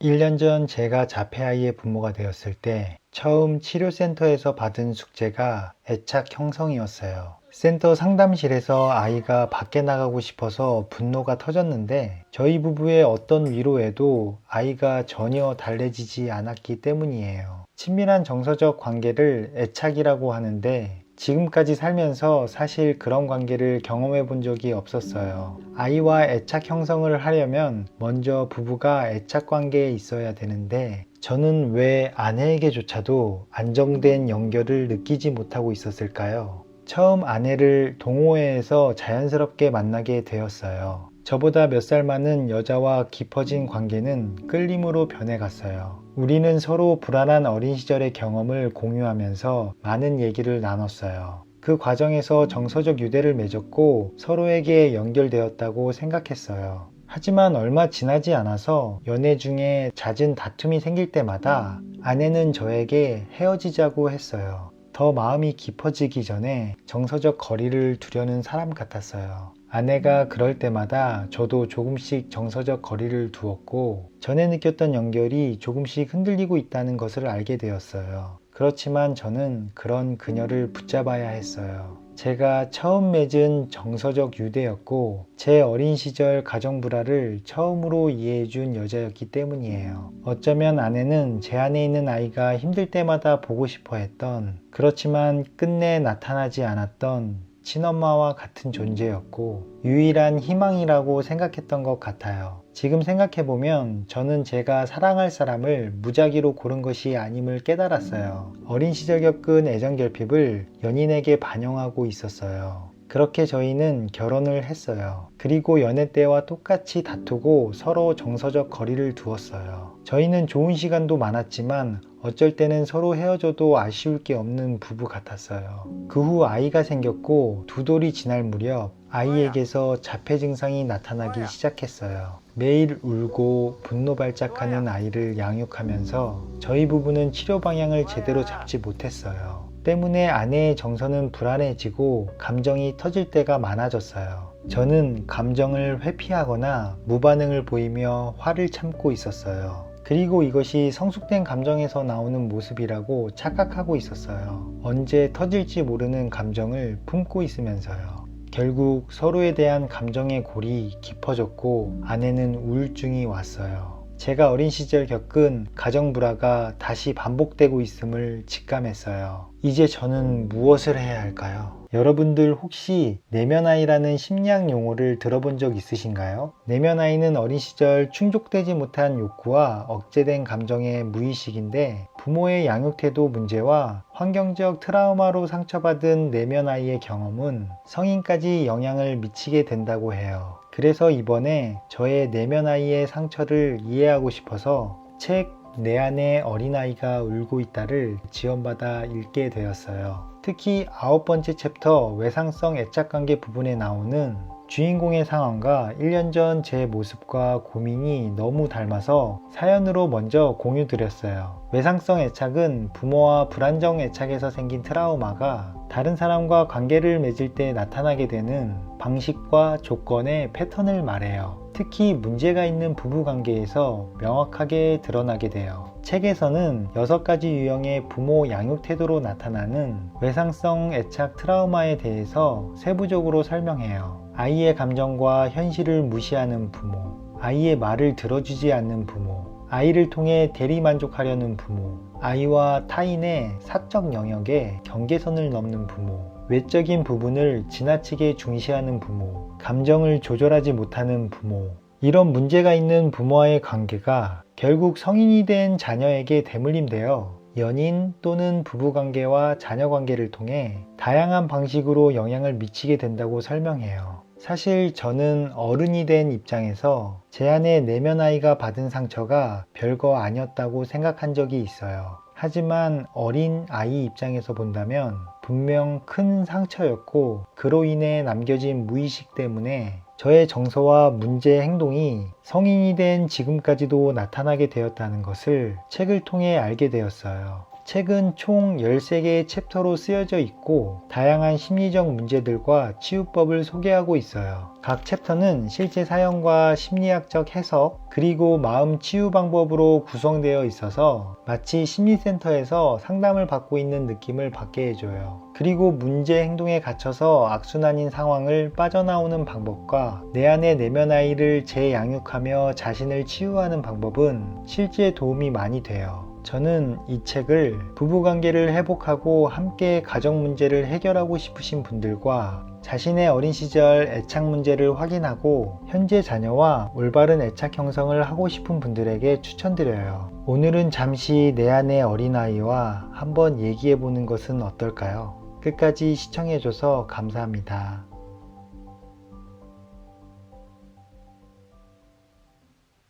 1년 전 제가 자폐아이의 부모가 되었을 때 처음 치료센터에서 받은 숙제가 애착 형성이었어요. 센터 상담실에서 아이가 밖에 나가고 싶어서 분노가 터졌는데 저희 부부의 어떤 위로에도 아이가 전혀 달래지지 않았기 때문이에요. 친밀한 정서적 관계를 애착이라고 하는데 지금까지 살면서 사실 그런 관계를 경험해 본 적이 없었어요. 아이와 애착 형성을 하려면 먼저 부부가 애착 관계에 있어야 되는데 저는 왜 아내에게조차도 안정된 연결을 느끼지 못하고 있었을까요? 처음 아내를 동호회에서 자연스럽게 만나게 되었어요. 저보다 몇 살 많은 여자와 깊어진 관계는 끌림으로 변해갔어요. 우리는 서로 불안한 어린 시절의 경험을 공유하면서 많은 얘기를 나눴어요. 그 과정에서 정서적 유대를 맺었고 서로에게 연결되었다고 생각했어요. 하지만 얼마 지나지 않아서 연애 중에 잦은 다툼이 생길 때마다 아내는 저에게 헤어지자고 했어요. 더 마음이 깊어지기 전에 정서적 거리를 두려는 사람 같았어요. 아내가 그럴 때마다 저도 조금씩 정서적 거리를 두었고 전에 느꼈던 연결이 조금씩 흔들리고 있다는 것을 알게 되었어요. 그렇지만 저는 그런 그녀를 붙잡아야 했어요. 제가 처음 맺은 정서적 유대였고 제 어린 시절 가정 불화를 처음으로 이해해준 여자였기 때문이에요. 어쩌면 아내는 제 안에 있는 아이가 힘들 때마다 보고 싶어 했던, 그렇지만 끝내 나타나지 않았던 친엄마와 같은 존재였고 유일한 희망이라고 생각했던 것 같아요. 지금 생각해보면 저는 제가 사랑할 사람을 무작위로 고른 것이 아님을 깨달았어요. 어린 시절 겪은 애정 결핍을 연인에게 반영하고 있었어요. 그렇게 저희는 결혼을 했어요. 그리고 연애 때와 똑같이 다투고 서로 정서적 거리를 두었어요. 저희는 좋은 시간도 많았지만 어쩔 때는 서로 헤어져도 아쉬울 게 없는 부부 같았어요. 그 후 아이가 생겼고 두 돌이 지날 무렵 아이에게서 자폐 증상이 나타나기 시작했어요. 매일 울고 분노 발작하는 아이를 양육하면서 저희 부부는 치료 방향을 제대로 잡지 못했어요. 때문에 아내의 정서는 불안해지고 감정이 터질 때가 많아졌어요. 저는 감정을 회피하거나 무반응을 보이며 화를 참고 있었어요. 그리고 이것이 성숙된 감정에서 나오는 모습이라고 착각하고 있었어요. 언제 터질지 모르는 감정을 품고 있으면서요. 결국 서로에 대한 감정의 골이 깊어졌고 아내는 우울증이 왔어요. 제가 어린 시절 겪은 가정 불화가 다시 반복되고 있음을 직감했어요. 이제 저는 무엇을 해야 할까요? 여러분들 혹시 내면아이라는 심리학 용어를 들어본 적 있으신가요? 내면아이는 어린 시절 충족되지 못한 욕구와 억제된 감정의 무의식인데 부모의 양육 태도 문제와 환경적 트라우마로 상처받은 내면아이의 경험은 성인까지 영향을 미치게 된다고 해요. 그래서 이번에 저의 내면아이의 상처를 이해하고 싶어서 책 내 안에 어린아이가 울고 있다를 지원받아 읽게 되었어요. 특히 9번째 챕터 외상성 애착관계 부분에 나오는 주인공의 상황과 1년 전 제 모습과 고민이 너무 닮아서 사연으로 먼저 공유드렸어요. 외상성 애착은 부모와 불안정 애착에서 생긴 트라우마가 다른 사람과 관계를 맺을 때 나타나게 되는 방식과 조건의 패턴을 말해요. 특히 문제가 있는 부부관계에서 명확하게 드러나게 돼요. 책에서는 6가지 유형의 부모 양육 태도로 나타나는 외상성 애착 트라우마에 대해서 세부적으로 설명해요. 아이의 감정과 현실을 무시하는 부모, 아이의 말을 들어주지 않는 부모, 아이를 통해 대리만족하려는 부모, 아이와 타인의 사적 영역에 경계선을 넘는 부모, 외적인 부분을 지나치게 중시하는 부모, 감정을 조절하지 못하는 부모. 이런 문제가 있는 부모와의 관계가 결국 성인이 된 자녀에게 대물림되어 연인 또는 부부관계와 자녀관계를 통해 다양한 방식으로 영향을 미치게 된다고 설명해요. 사실 저는 어른이 된 입장에서 제 안에 내면아이가 받은 상처가 별거 아니었다고 생각한 적이 있어요. 하지만 어린 아이 입장에서 본다면 분명 큰 상처였고 그로 인해 남겨진 무의식 때문에 저의 정서와 문제 행동이 성인이 된 지금까지도 나타나게 되었다는 것을 책을 통해 알게 되었어요. 책은 총 13개의 챕터로 쓰여져 있고 다양한 심리적 문제들과 치유법을 소개하고 있어요. 각 챕터는 실제 사연과 심리학적 해석, 그리고 마음 치유 방법으로 구성되어 있어서 마치 심리센터에서 상담을 받고 있는 느낌을 받게 해줘요. 그리고 문제 행동에 갇혀서 악순환인 상황을 빠져나오는 방법과 내 안의 내면 아이를 재양육하며 자신을 치유하는 방법은 실제 도움이 많이 돼요. 저는 이 책을 부부관계를 회복하고 함께 가정 문제를 해결하고 싶으신 분들과 자신의 어린 시절 애착 문제를 확인하고 현재 자녀와 올바른 애착 형성을 하고 싶은 분들에게 추천드려요. 오늘은 잠시 내 안의 어린아이와 한번 얘기해 보는 것은 어떨까요? 끝까지 시청해 줘서 감사합니다.